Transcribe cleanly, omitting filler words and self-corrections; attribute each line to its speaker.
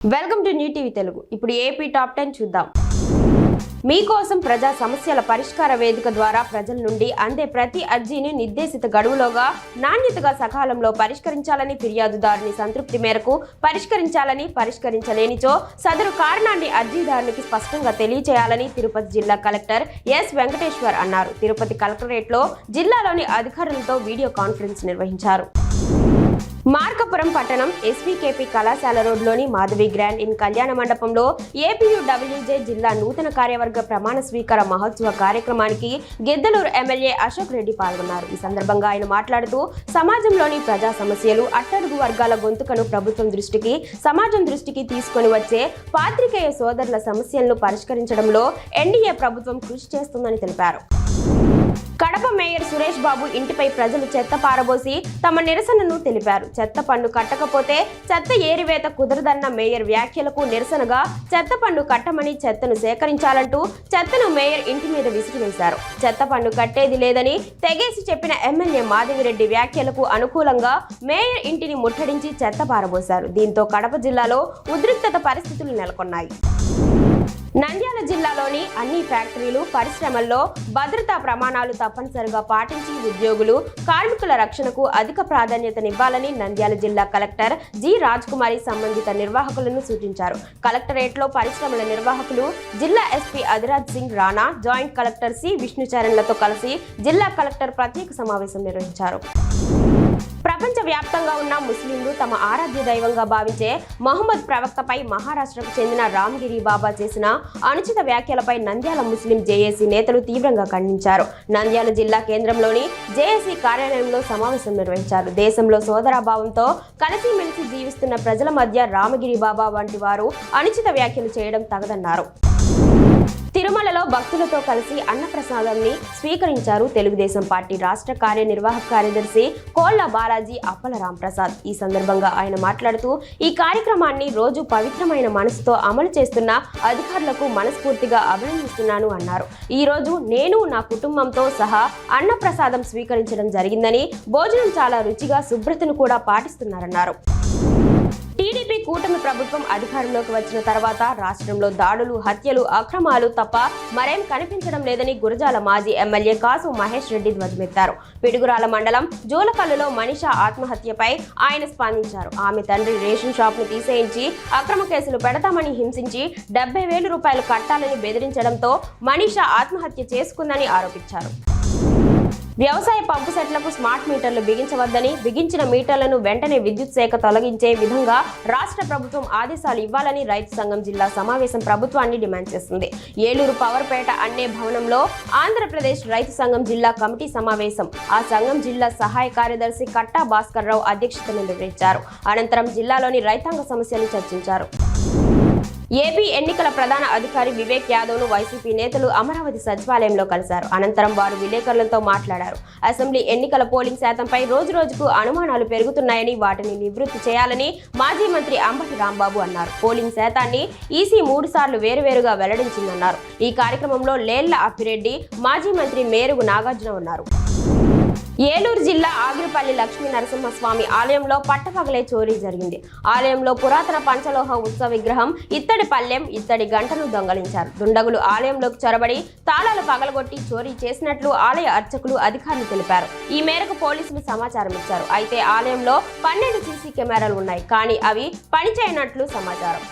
Speaker 1: Welcome to new TV Telugu. ఇప్పుడు AP top 10 చూద్దాం. మీకోసం ప్రజా సమస్యల పరిష్కార వేదిక ద్వారా ప్రజల నుండి అందే ప్రతి అర్జీని నిర్దేశిత గడువులోగా నాణ్యతగా సకాలంలో పరిష్కరించాలని, ఫిర్యాదుదారుని సంతృప్తి మేరకు పరిష్కరించలేనిచో సదరు కారణాన్ని అర్జీదారునికి స్పష్టంగా తెలియచేయాలని తిరుపతి జిల్లా కలెక్టర్ ఎస్ వెంకటేశ్వర్ అన్నారు. తిరుపతి కలెక్టరేట్లో జిల్లాలోని అధికారులతో వీడియో కాన్ఫరెన్స్ నిర్వహించారు. మార్కాపురం పట్టణం ఎస్వీకేపీ కళాశాల రోడ్లోని మాధవి గ్రాండ్ ఇన్ కళ్యాణ మండపంలో ఏపీయూడబ్ల్యూజే జిల్లా నూతన కార్యవర్గ ప్రమాణ స్వీకార మహోత్సవ కార్యక్రమానికి గిద్దలూరు ఎమ్మెల్యే అశోక్ రెడ్డి పాల్గొన్నారు. ఈ సందర్భంగా ఆయన మాట్లాడుతూ సమాజంలోని ప్రజా సమస్యలు, అట్టడుగు వర్గాల గొంతుకను సమాజం దృష్టికి తీసుకొని వచ్చే పాత్రికేయ సోదరుల సమస్యలను పరిష్కరించడంలో ఎన్డీఏ ప్రభుత్వం కృషి చేస్తుందని తెలిపారు. కడప మేయర్ సురేష్ బాబు ఇంటిపై ప్రజలు చెత్త పారబోసి తమ నిరసనను తెలిపారు. చెత్త పన్ను కట్టకపోతే చెత్త ఏరివేత కుదరదన్న మేయర్ వ్యాఖ్యలకు నిరసనగా చెత్త పన్ను కట్టమని, చెత్తను సేకరించాలంటూ చెత్తను మేయర్ ఇంటి మీద విసిరివేశారు. చెత్త పన్ను కట్టేది లేదని తెగేసి చెప్పిన ఎమ్మెల్యే మాధవిరెడ్డి వ్యాఖ్యలకు అనుకూలంగా మేయర్ ఇంటిని ముట్టడించి చెత్త పారబోశారు. దీంతో కడప జిల్లాలో ఉద్రిక్తత పరిస్థితులు నెలకొన్నాయి. నంద్యాల జిల్లాలోని అన్ని ఫ్యాక్టరీలు, పరిశ్రమల్లో భద్రతా ప్రమాణాలు తప్పనిసరిగా పాటించి ఉద్యోగులు, కార్మికుల రక్షణకు అధిక ప్రాధాన్యతనివ్వాలని నంద్యాల జిల్లా కలెక్టర్ జి రాజ్కుమారి సంబంధిత నిర్వాహకులను సూచించారు. కలెక్టరేట్లో పరిశ్రమల నిర్వాహకులు, జిల్లా SP Adhiraj Singh Rana, joint collector C విష్ణుచరణ్లతో కలిసి జిల్లా కలెక్టర్ ప్రత్యేక సమావేశం నిర్వహించారు. ప్రపంచ వ్యాప్తంగా ఉన్న ముస్లింలు తమ ఆరాధ్య దైవంగా భావించే మహమ్మద్ ప్రవక్తపై మహారాష్ట్రకు చెందిన రామ్గిరి బాబా చేసిన అనుచిత వ్యాఖ్యలపై నంద్యాల ముస్లిం జేఏసీ నేతలు తీవ్రంగా ఖండించారు. నంద్యాల జిల్లా కేంద్రంలోని జేఏసీ కార్యాలయంలో సమావేశం నిర్వహించారు. దేశంలో సోదరాభావంతో కలిసిమెలిసి జీవిస్తున్న ప్రజల మధ్య రామగిరి బాబా వంటి వారు అనుచిత వ్యాఖ్యలు చేయడం తగదన్నారు. తిరుమలలో భక్తులతో కలిసి అన్నప్రసాదాన్ని స్వీకరించారు తెలుగుదేశం పార్టీ రాష్ట్ర కార్యనిర్వాహక కార్యదర్శి కోళ్ల బాలాజీ అప్పల రాంప్రసాద్. ఈ సందర్భంగా ఆయన మాట్లాడుతూ ఈ కార్యక్రమాన్ని రోజు పవిత్రమైన మనసుతో అమలు చేస్తున్న అధికారులకు మనస్ఫూర్తిగా అభినందిస్తున్నాను అన్నారు. ఈ రోజు నేను నా కుటుంబంతో సహా అన్నప్రసాదం స్వీకరించడం జరిగిందని, భోజనం చాలా రుచిగా, శుభ్రతను కూడా పాటిస్తున్నారన్నారు. టీడీపీ కూటమి ప్రభుత్వం అధికారంలోకి వచ్చిన తర్వాత రాష్ట్రంలో దాడులు, హత్యలు, అక్రమాలు తప్ప మరేం కనిపించడం లేదని గురజాల మాజీ ఎమ్మెల్యే కాసు మహేష్ రెడ్డి ధ్వజమెత్తారు. పిడుగురాల మండలం జోలకల్లులో మనిషా ఆత్మహత్యపై ఆయన స్పందించారు. ఆమె తండ్రి రేషన్ షాప్ ను తీసేయించి అక్రమ కేసులు పెడతామని హింసించి 70,000 రూపాయలు కట్టాలని బెదిరించడంతో మనిషా ఆత్మహత్య చేసుకుందని ఆరోపించారు. వ్యవసాయ పంపు సెట్లకు స్మార్ట్ మీటర్లు బిగించవద్దని, బిగించిన మీటర్లను వెంటనే విద్యుత్ శాఖ తొలగించే విధంగా రాష్ట్ర ప్రభుత్వం ఆదేశాలు ఇవ్వాలని రైతు సంఘం జిల్లా సమావేశం ప్రభుత్వాన్ని డిమాండ్ చేసింది. ఏలూరు పవర్పేట అన్నే భవనంలో ఆంధ్రప్రదేశ్ రైతు సంఘం జిల్లా కమిటీ సమావేశం ఆ సంఘం జిల్లా సహాయ కార్యదర్శి కట్టా భాస్కర్ రావు అధ్యక్షతన నిర్వహించారు. అనంతరం జిల్లాలోని రైతాంగ సమస్యలు చర్చించారు. ఏపీ ఎన్నికల ప్రధాన అధికారి వివేక్ యాదవ్ను వైసీపీ నేతలు అమరావతి సచివాలయంలో కలిశారు. అనంతరం వారు విలేకరులతో మాట్లాడారు. అసెంబ్లీ ఎన్నికల పోలింగ్ శాతంపై రోజురోజుకు అనుమానాలు పెరుగుతున్నాయని, వాటిని నివృత్తి చేయాలని మాజీ మంత్రి అంబటి రాంబాబు అన్నారు. పోలింగ్ శాతాన్ని ఈసీ 3 సార్లు వేరువేరుగా వెల్లడించిందన్నారు. ఈ కార్యక్రమంలో లేళ్ల అప్పిరెడ్డి, మాజీ మంత్రి మేరుగు నాగార్జున ఉన్నారు. ఏలూరు జిల్లా ఆగిరిపల్లి లక్ష్మీ నరసింహస్వామి ఆలయంలో పట్టపగలే చోరీ జరిగింది. ఆలయంలో పురాతన పంచలోహ ఉత్సవ విగ్రహం, ఇత్తడి పల్లెం, ఇత్తడి గంటను దొంగలించారు. దుండగులు ఆలయంలోకి చొరబడి తాళాలు పగలగొట్టి చోరీ చేసినట్లు ఆలయ అర్చకులు, అధికారులు తెలిపారు. ఈ మేరకు పోలీసులు సమాచారం ఇచ్చారు. అయితే ఆలయంలో 12 సీసీ కెమెరాలు ఉన్నాయి, కానీ అవి పనిచేయనట్లు సమాచారం.